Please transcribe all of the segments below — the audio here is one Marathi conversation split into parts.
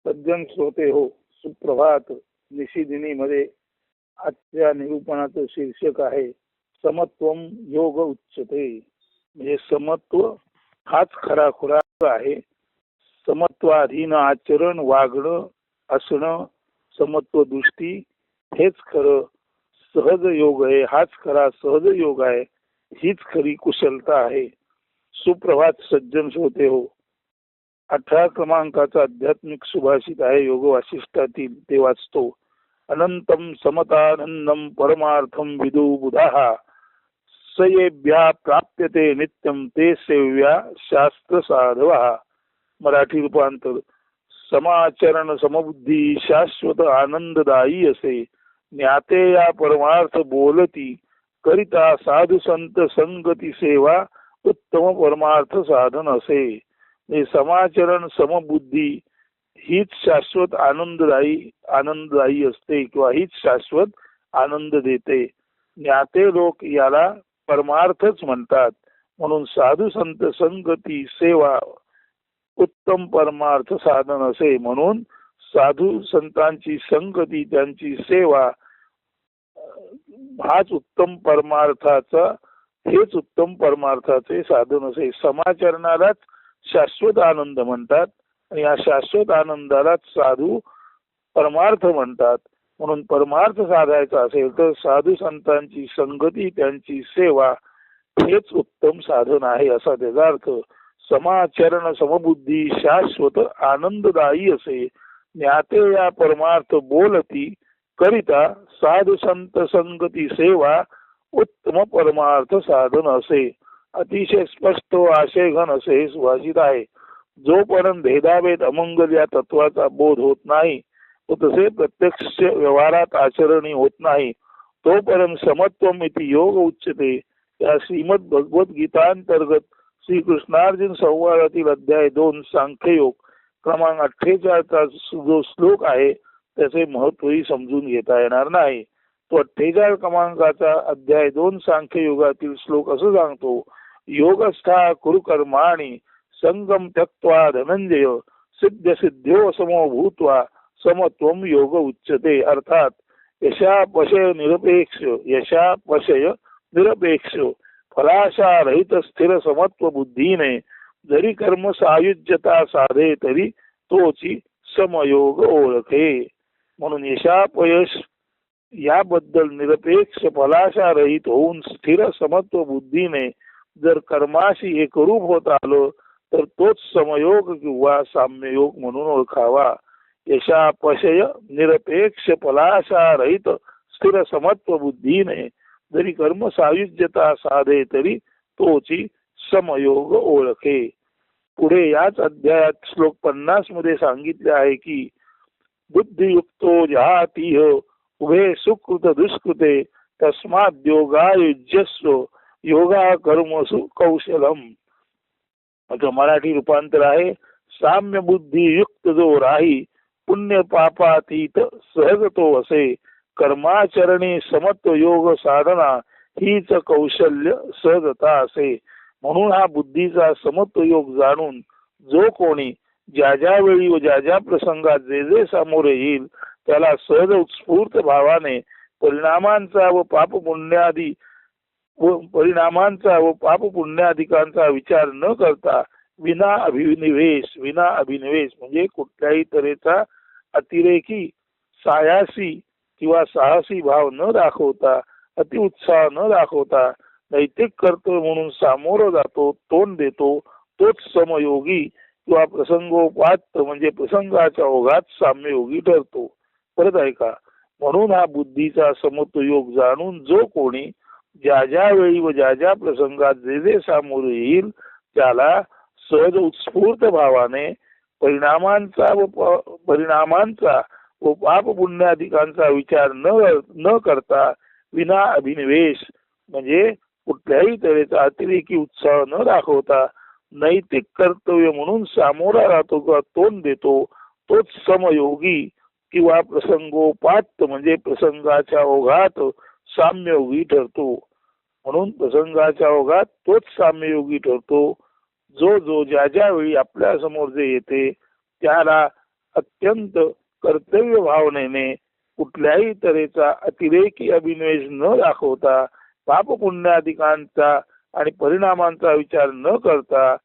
सज्जन श्रोते हो, सुप्रभात. निशिदिनी मध्ये आजच्या निरूपणाचं शीर्षक आहे समत्वम योग उच्चते. म्हणजे समत्व हाच खरा खुराक आहे. समत्वाधीन आचरण, वागणं, असणं, समत्व दृष्टी हेच खरं सहज योग आहे. हाच खरा सहज योग आहे. हीच खरी कुशलता आहे. सुप्रभात सज्जन श्रोते हो. 18 क्रमांकाचा आध्यात्मिक सुभाषित आहे योग वासिष्ठातील. ते वाचतो. अनंतम समतानंदम परमार्थम विदु बुधाः सयेभ्या प्राप्यते नित्यम ते सेव्या शास्त्र साधवा. मराठी रूपांतर. समाचरण समबुद्धी शाश्वत आनंददायी असे ज्ञाते या परमार्थ बोलती करिता साधु संत संगती सेवा उत्तम परमार्थ साधन असे. समाचरण समबुद्धी हीच शाश्वत आनंददायी असते किंवा हीच शाश्वत आनंद देते. ज्ञाते लोक याला परमार्थच म्हणतात. म्हणून साधू संत संगती सेवा उत्तम परमार्थ साधन असे. म्हणून साधू संतांची संगती, त्यांची सेवा हेच उत्तम परमार्थाचे साधन असे. समाचरणालाच शाश्वत आनंद म्हणतात आणि या शाश्वत आनंदालाच साधू परमार्थ म्हणतात. म्हणून परमार्थ साधायचा असेल तर साधू संतांची संगती, त्यांची सेवा हेच उत्तम साधन आहे असा त्याचा अर्थ. समाचरण समबुद्धी शाश्वत आनंददायी असे ज्ञाते या परमार्थ बोलती करिता साधु संत संगती सेवा उत्तम परमार्थ साधन असे. अतिशय स्पष्ट आशय घन असे हे सुभाषित आहे. जोपर्यंत भेदाभेद अमंगल या तत्वाचा बोध होत नाही व तसे प्रत्यक्ष व्यवहारात आचरणही होत नाही तोपर्यंत समत्वम इति योग उच्चते. या श्रीमद भगवद्गीतांतर्गत श्रीकृष्णार्जुन संवादातील अध्याय 2 सांख्ययोग क्रमांक 48 चा जो श्लोक आहे त्याचे महत्वही समजून घेता येणार नाही. तो 48 क्रमांकाचा अध्याय 2 सांख्ययोगातील श्लोक असं सांगतो. योगस्था कुरु कर्माणि संगम त्यक्त्वा धनंजय सिद्ध सिद्ध्यो समो भूत्वा समत्वम योग उच्चते. अर्थात यशापशय निरपेक्ष फलाशा रहित स्थिर समत्व बुद्धीने जरी कर्म सायुज्यता साधे तरी तोची समयोग ओळखे. म्हणून यशापयश याबद्दल निरपेक्ष फलाशा रहित होऊन स्थिर समत्व बुद्धीने जर कर्माशी एकरूप होत आलो तर तोच समयोग किंवा साम्ययोग म्हणून ओळखावा. यशापशय निरपेक्ष फलाशा रहित स्थिर समत्व बुद्धीने जरी कर्म सायुज्यता साधे तरी तोची समयोग ओळखे. पुढे याच अध्यायात श्लोक 50 मध्ये सांगितले आहे की बुद्धियुक्तो जहातीह उभे सुकृत दुष्कृते तस्माद् योगायुज्यस्व योगा कर्मसु कौशलम. आता मराठी रूपांतर आहे. साम्य बुद्धी युक्त जो राही पुण्य पापातीत सहज तो असे कर्माचरणी समत्व योग साधना हीच कौशल्य सहजता असे. म्हणून हा बुद्धीचा समत्व योग जाणून जो कोणी ज्या ज्या वेळी व ज्या ज्या प्रसंगात जे जे सामोरे येईल त्याला सहज उत्स्फूर्त भावाने परिणामांचा व पाप पुण्याधिकांचा विचार न करता विना अभिनिवेश म्हणजे कुठल्याही तऱ्हेचा अतिरेकी सायासी किंवा साहसी भाव न दाखवता अतिउत्साह न दाखवता नैतिक कर्तव्य म्हणून सामोरं जातो, तोंड देतो, तोच समयोगी किंवा प्रसंगोपात म्हणजे प्रसंगाच्या ओघात साम्ययोगी ठरतो. परत ऐका. म्हणून हा बुद्धीचा समत्व योग जाणून जो कोणी ज्या ज्या वेळी व ज्या ज्या प्रसंगात जे जे सामोरे येईल त्याला सहज उत्स्फूर्त भावाने परिणामांचा व पाप पुण्याधिकांचा विचार न करता विना अभिनिवेश म्हणजे कुठल्याही तऱ्हेचा अतिरेकी उत्साह न दाखवता नैतिक कर्तव्य म्हणून सामोरा राहतो किंवा तोंड देतो तोच समयोगी किंवा प्रसंगोपात म्हणजे प्रसंगाच्या ओघात साम्ययोगी ठरतो. म्हणून प्रसंगाच्या ओघात तोच साम्ययोगी ठरतो जो ज्या ज्या वेळी आपल्या समोर जे येते त्याला अत्यंत कर्तव्य भावनेने कुठल्याही तऱ्हेचा अतिरेकी अभिनिवेश न दाखवता पाप पुण्याधिकांचा आणि परिणामांचा विचार न करता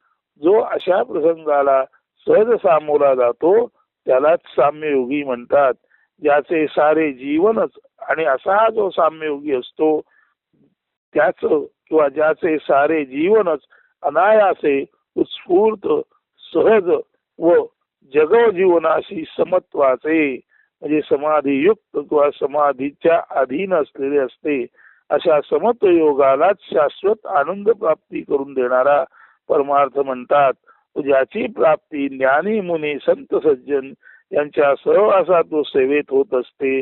जो अशा प्रसंगाला सहज सामोरा जातो त्यालाच साम्ययोगी म्हणतात. ज्याचे सारे जीवनच आणि असा जो साम्ययोगी असतो त्याच किंवा ज्याचे सारे जीवनच अनायासे उत्स्फूर्त सहज व जगव जीवनाशी समत्वाचे म्हणजे समाधीयुक्त किंवा समाधीच्या अधीन असलेले असते. अशा समत्व योगालाच शाश्वत आनंद प्राप्ती करून देणारा परमार्थ म्हणतात. ज्याची प्राप्ती ज्ञानी मुनी संत सज्जन यांच्या सहवासात सेवेत होत असते.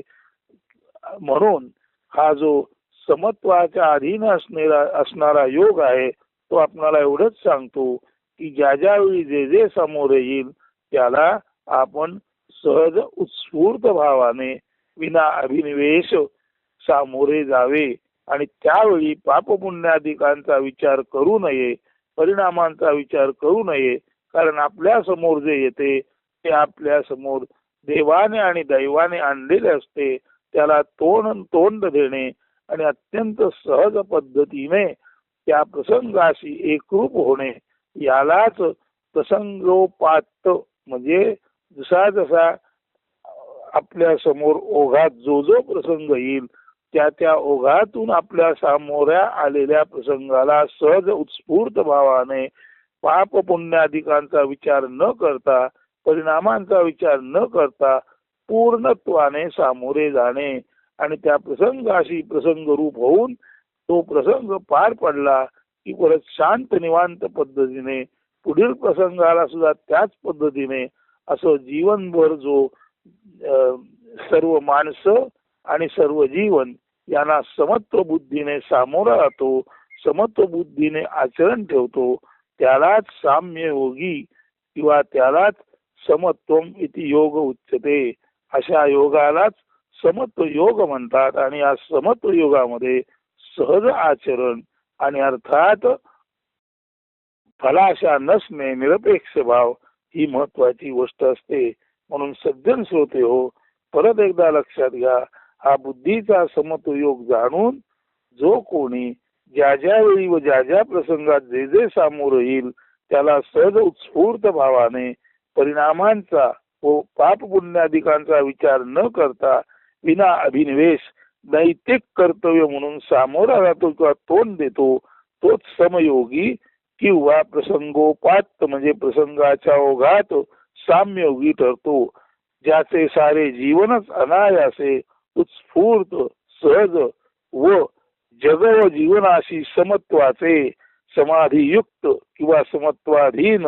म्हणून हा जो समत्वाच्या अधीन असणारा योग आहे तो आपणाला एवढंच सांगतो की ज्या ज्यावेळी जे जे समोर येईल त्याला आपण सहज उत्स्फूर्त भावाने विना अभिनिवेश सामोरे जावे आणि त्यावेळी पापपुण्याधिकांचा विचार करू नये, परिणामांचा विचार करू नये. कारण आपल्या समोर जे येते ते आपल्या समोर देवाने आणि दैवाने आणलेले असते. त्याला तोंड देणे आणि अत्यंत सहज पद्धतीने त्या प्रसंगाशी एकरूप होणे यालाच प्रसंगोपात्त म्हणजे जसा जसा आपल्या समोर ओघात जो जो प्रसंग येईल त्या त्या ओघातून आपल्या समोर आलेल्या प्रसंगाला सहज उत्स्फूर्त भावाने पाप पुण्याधिकांचा विचार न करता परिणामांचा विचार न करता पूर्णत्वाने सामोरे जाणे आणि त्या प्रसंगाशी प्रसंगरूप होऊन तो प्रसंग पार पडला की परत शांत निवांत पद्धतीने पुढील प्रसंगाला सुद्धा त्याच पद्धतीने असं जीवनभर जो सर्व माणसं आणि सर्व जीवन यांना समत्व बुद्धीने सामोरा जातो, समत्व बुद्धीने आचरण ठेवतो त्यालाच साम्य योगी किंवा त्यालाच समत्वम इति योग उच्यते. अशा योगालाच समत्व योग म्हणतात. आणि या समत्व योगामध्ये सहज आचरण आणि अर्थात फलाशा नसणे निरपेक्ष भाव ही महत्वाची गोष्ट असते. म्हणून सज्जन श्रोते हो, परत एकदा लक्षात घ्या, हा बुद्धीचा समत्व योग जाणून जो कोणी ज्या ज्या वेळी व ज्या ज्या प्रसंगात जे जे सामोर येईल त्याला सहज उत्स्फूर्त भावाने परिणामांचा व पाप पुण्याधिकांचा विचार न करता विना अभिनिवेश नैतिक कर्तव्य म्हणून सामोरा जातो किंवा तोंड देतो तोच समयोगी किंवा प्रसंगोपात्त म्हणजे प्रसंगाच्या ओघात साम्ययोगी ठरतो. ज्याचे सारे जीवनच अनायासे उत्स्फूर्त सहज व जगव जीवनाशी समत्वाचे समाधीयुक्त किंवा समत्वाधीन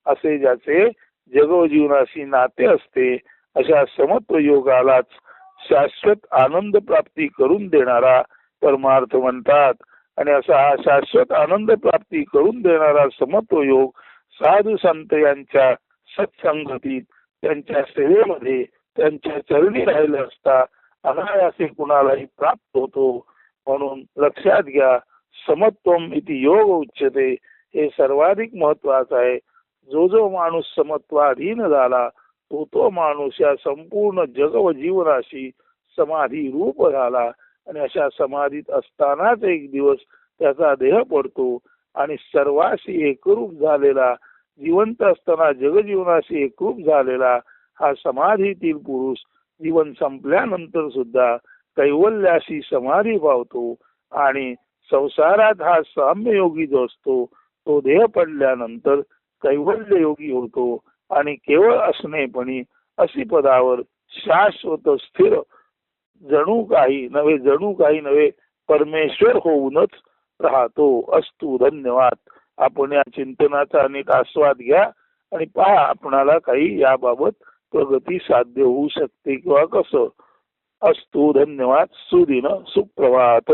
असे ज्याचे जगव जीवनाशी नाते असते अशा समत्व योगालाच शाश्वत आनंद प्राप्ती करून देणारा परमार्थ म्हणतात. आणि असा हा शाश्वत आनंद प्राप्ती करून देणारा समत्व योग साधू संत यांच्या सत्संगतीत त्यांच्या सेवेमध्ये त्यांच्या चरणी राहिले असता अनायासे कुणालाही प्राप्त होतो. म्हणून लक्षात घ्या, समत्वम इति योग उच्यते हे सर्वाधिक महत्वाचं आहे. जो जो माणूस समत्वाधीन झाला तो तो माणूस या संपूर्ण जग व जीवनाशी समाधी रूप झाला आणि अशा समाधीत असतानाच एक दिवस त्याचा देह पडतो आणि सर्वाशी एकरूप झालेला जिवंत असताना जगजीवनाशी एकरूप झालेला हा समाधीतील पुरुष जीवन संपल्यानंतर सुद्धा कैवल्याशी समाधी पावतो आणि संसारात हा साम्ययोगी जो असतो तो देह पडल्यानंतर कैवल्य योगी होतो आणि केवळ असणेपणी अशी पदावर शाश्वत स्थिर जणू काही नव्हे परमेश्वर होऊनच राहतो. अस्तु. धन्यवाद. आपण या चिंतनाचा नीट आस्वाद घ्या आणि पहा आपणाला काही याबाबत प्रगती साध्य होऊ शकते किंवा कसं. अस्तु. धन्यवाद. सुदिन सुप्रभात.